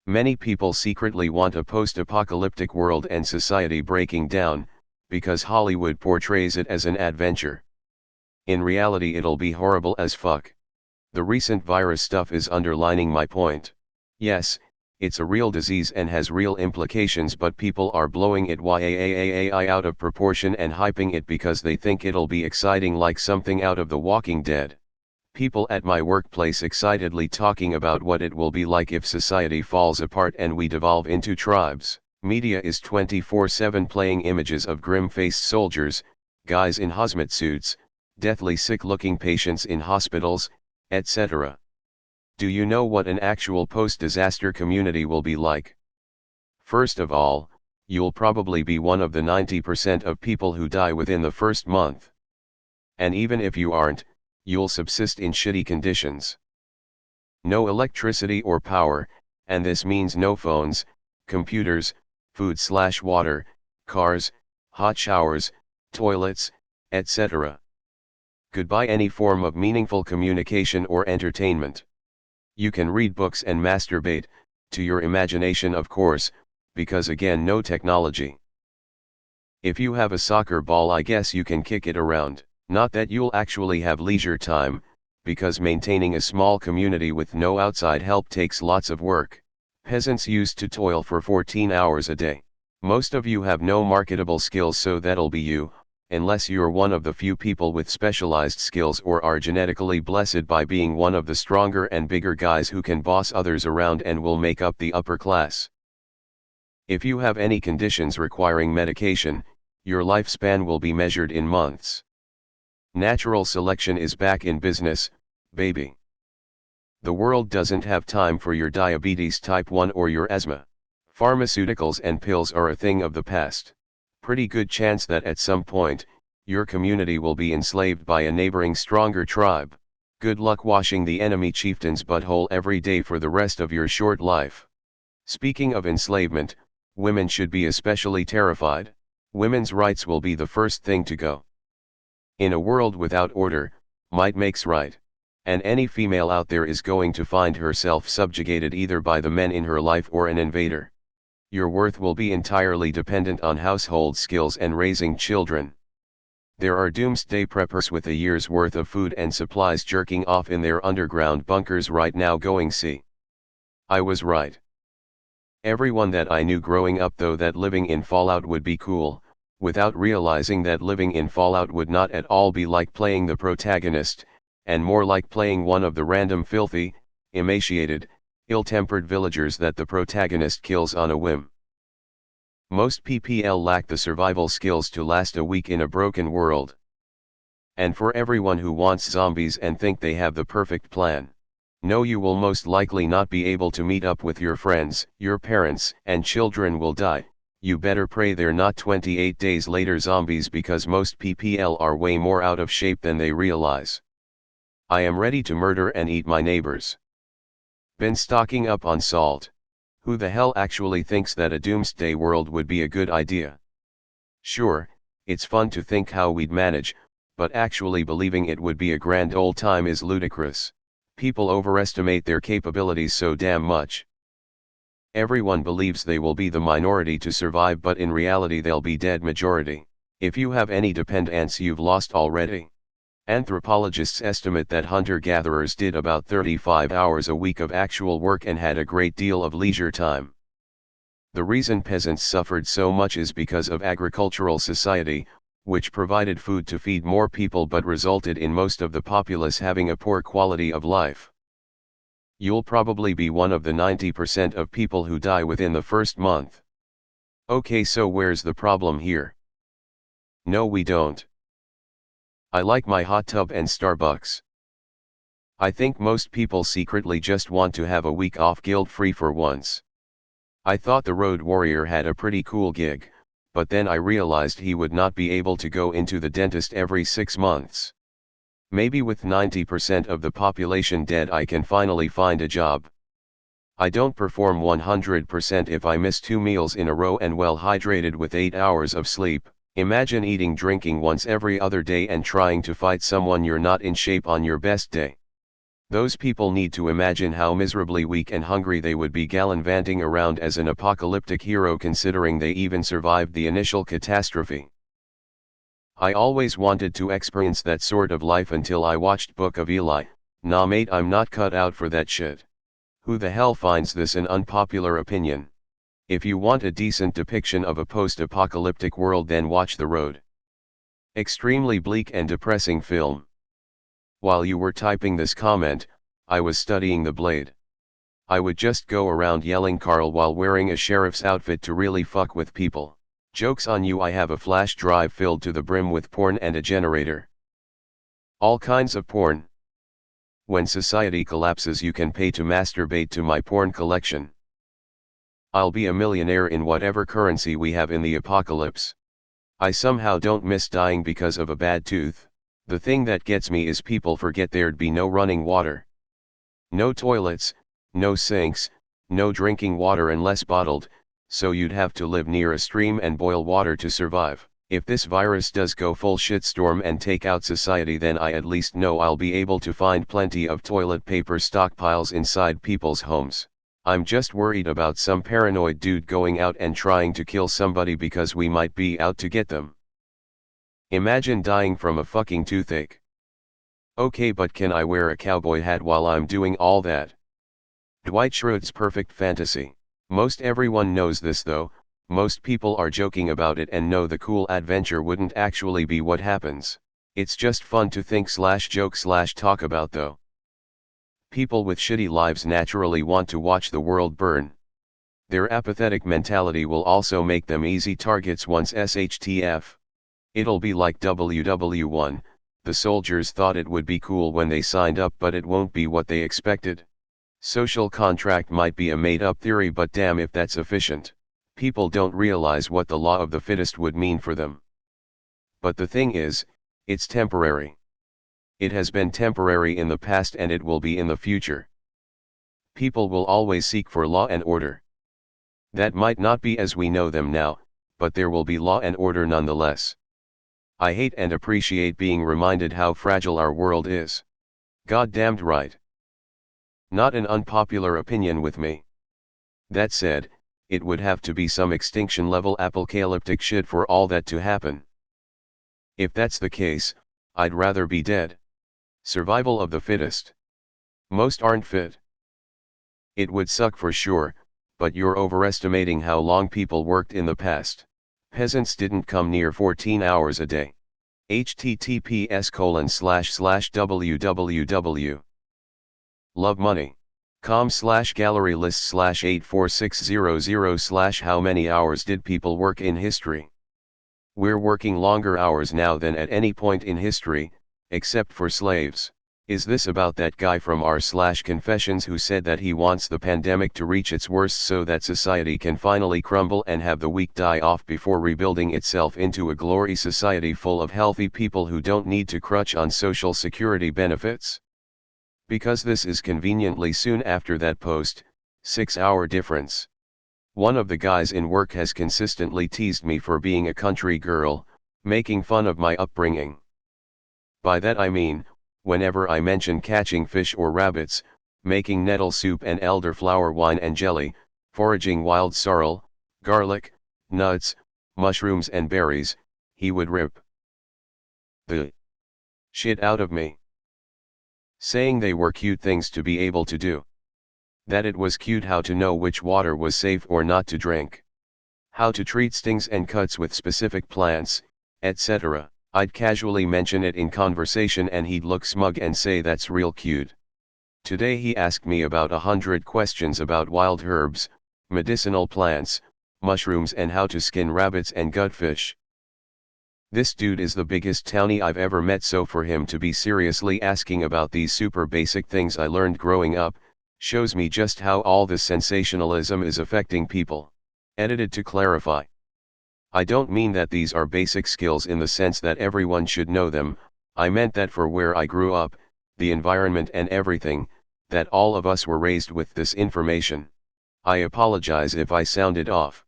Many people secretly want a post-apocalyptic world and society breaking down, because Hollywood portrays it as an adventure. In reality it'll be horrible as fuck. The recent virus stuff is underlining my point. Yes, it's a real disease and has real implications, but people are blowing it out of proportion and hyping it because they think it'll be exciting, like something out of The Walking Dead. People at my workplace excitedly talking about what it will be like if society falls apart and we devolve into tribes. Media is 24/7 playing images of grim-faced soldiers, guys in hazmat suits, deathly sick-looking patients in hospitals, etc. Do you know what an actual post-disaster community will be like? First of all, you'll probably be one of the 90% of people who die within the first month. And even if you aren't, you'll subsist in shitty conditions. No electricity or power, and this means no phones, computers, food/water, cars, hot showers, toilets, etc. Goodbye any form of meaningful communication or entertainment. You can read books and masturbate, to your imagination of course, because again no technology. If you have a soccer ball I guess you can kick it around, not that you'll actually have leisure time, because maintaining a small community with no outside help takes lots of work. Peasants used to toil for 14 hours a day. Most of you have no marketable skills, so that'll be you, unless you're one of the few people with specialized skills or are genetically blessed by being one of the stronger and bigger guys who can boss others around and will make up the upper class. If you have any conditions requiring medication, your lifespan will be measured in months. Natural selection is back in business, baby. The world doesn't have time for your diabetes type 1 or your asthma. Pharmaceuticals and pills are a thing of the past. Pretty good chance that at some point, your community will be enslaved by a neighboring stronger tribe. Good luck washing the enemy chieftain's butthole every day for the rest of your short life. Speaking of enslavement, women should be especially terrified. Women's rights will be the first thing to go. In a world without order, might makes right. And any female out there is going to find herself subjugated either by the men in her life or an invader. Your worth will be entirely dependent on household skills and raising children. There are doomsday preppers with a year's worth of food and supplies jerking off in their underground bunkers right now going see. I was right. Everyone that I knew growing up thought that living in Fallout would be cool, without realizing that living in Fallout would not at all be like playing the protagonist, and more like playing one of the random filthy, emaciated, ill-tempered villagers that the protagonist kills on a whim. Most PPL lack the survival skills to last a week in a broken world. And for everyone who wants zombies and think they have the perfect plan, no, you will most likely not be able to meet up with your friends, your parents and children will die. You better pray they're not 28 days later zombies, because most PPL are way more out of shape than they realize. I am ready to murder and eat my neighbors. Been stocking up on salt. Who the hell actually thinks that a doomsday world would be a good idea? Sure, it's fun to think how we'd manage, but actually believing it would be a grand old time is ludicrous. People overestimate their capabilities so damn much. Everyone believes they will be the minority to survive, but in reality they'll be dead majority. If you have any dependents you've lost already. Anthropologists estimate that hunter-gatherers did about 35 hours a week of actual work and had a great deal of leisure time. The reason peasants suffered so much is because of agricultural society, which provided food to feed more people but resulted in most of the populace having a poor quality of life. You'll probably be one of the 90% of people who die within the first month. Okay, so where's the problem here? No, we don't. I like my hot tub and Starbucks. I think most people secretly just want to have a week off guilt-free for once. I thought the Road Warrior had a pretty cool gig, but then I realized he would not be able to go into the dentist every 6 months. Maybe with 90% of the population dead I can finally find a job. I don't perform 100% if I miss 2 meals in a row and well hydrated with 8 hours of sleep. Imagine eating drinking once every other day and trying to fight someone you're not in shape on your best day. Those people need to imagine how miserably weak and hungry they would be gallivanting around as an apocalyptic hero, considering they even survived the initial catastrophe. I always wanted to experience that sort of life until I watched Book of Eli. Nah mate, I'm not cut out for that shit. Who the hell finds this an unpopular opinion? If you want a decent depiction of a post-apocalyptic world, then watch The Road. Extremely bleak and depressing film. While you were typing this comment, I was studying The Blade. I would just go around yelling Carl while wearing a sheriff's outfit to really fuck with people. Joke's on you, I have a flash drive filled to the brim with porn and a generator. All kinds of porn. When society collapses, you can pay to masturbate to my porn collection. I'll be a millionaire in whatever currency we have in the apocalypse. I somehow don't miss dying because of a bad tooth. The thing that gets me is people forget there'd be no running water. No toilets, no sinks, no drinking water unless bottled, so you'd have to live near a stream and boil water to survive. If this virus does go full shitstorm and take out society, then I at least know I'll be able to find plenty of toilet paper stockpiles inside people's homes. I'm just worried about some paranoid dude going out and trying to kill somebody because we might be out to get them. Imagine dying from a fucking toothache. Okay, but can I wear a cowboy hat while I'm doing all that? Dwight Schrute's perfect fantasy. Most everyone knows this though, most people are joking about it and know the cool adventure wouldn't actually be what happens. It's just fun to think / joke / talk about though. People with shitty lives naturally want to watch the world burn. Their apathetic mentality will also make them easy targets once SHTF. It'll be like WW1, the soldiers thought it would be cool when they signed up, but it won't be what they expected. Social contract might be a made-up theory, but damn if that's efficient. People don't realize what the law of the fittest would mean for them. But the thing is, it's temporary. It has been temporary in the past and it will be in the future. People will always seek for law and order. That might not be as we know them now, but there will be law and order nonetheless. I hate and appreciate being reminded how fragile our world is. Goddamned right. Not an unpopular opinion with me. That said, it would have to be some extinction level apocalyptic shit for all that to happen. If that's the case, I'd rather be dead. Survival of the fittest. Most aren't fit. It would suck for sure, but you're overestimating how long people worked in the past. Peasants didn't come near 14 hours a day. https://www. lovemoney.com/gallery list/84600/ How many hours did people work in history? We're working longer hours now than at any point in history, except for slaves. Is this about that guy from r/confessions who said that he wants the pandemic to reach its worst so that society can finally crumble and have the weak die off before rebuilding itself into a glory society full of healthy people who don't need to crutch on social security benefits? Because this is conveniently soon after that post, 6-hour difference. One of the guys in work has consistently teased me for being a country girl, making fun of my upbringing. By that I mean, whenever I mention catching fish or rabbits, making nettle soup and elderflower wine and jelly, foraging wild sorrel, garlic, nuts, mushrooms and berries, he would rip the shit out of me, saying they were cute things to be able to do. That it was cute how to know which water was safe or not to drink, how to treat stings and cuts with specific plants, etc. I'd casually mention it in conversation and he'd look smug and say that's real cute. Today he asked me about 100 questions about wild herbs, medicinal plants, mushrooms and how to skin rabbits and gutfish. This dude is the biggest townie I've ever met, so for him to be seriously asking about these super basic things I learned growing up, shows me just how all this sensationalism is affecting people. Edited to clarify. I don't mean that these are basic skills in the sense that everyone should know them, I meant that for where I grew up, the environment and everything, that all of us were raised with this information. I apologize if I sounded off.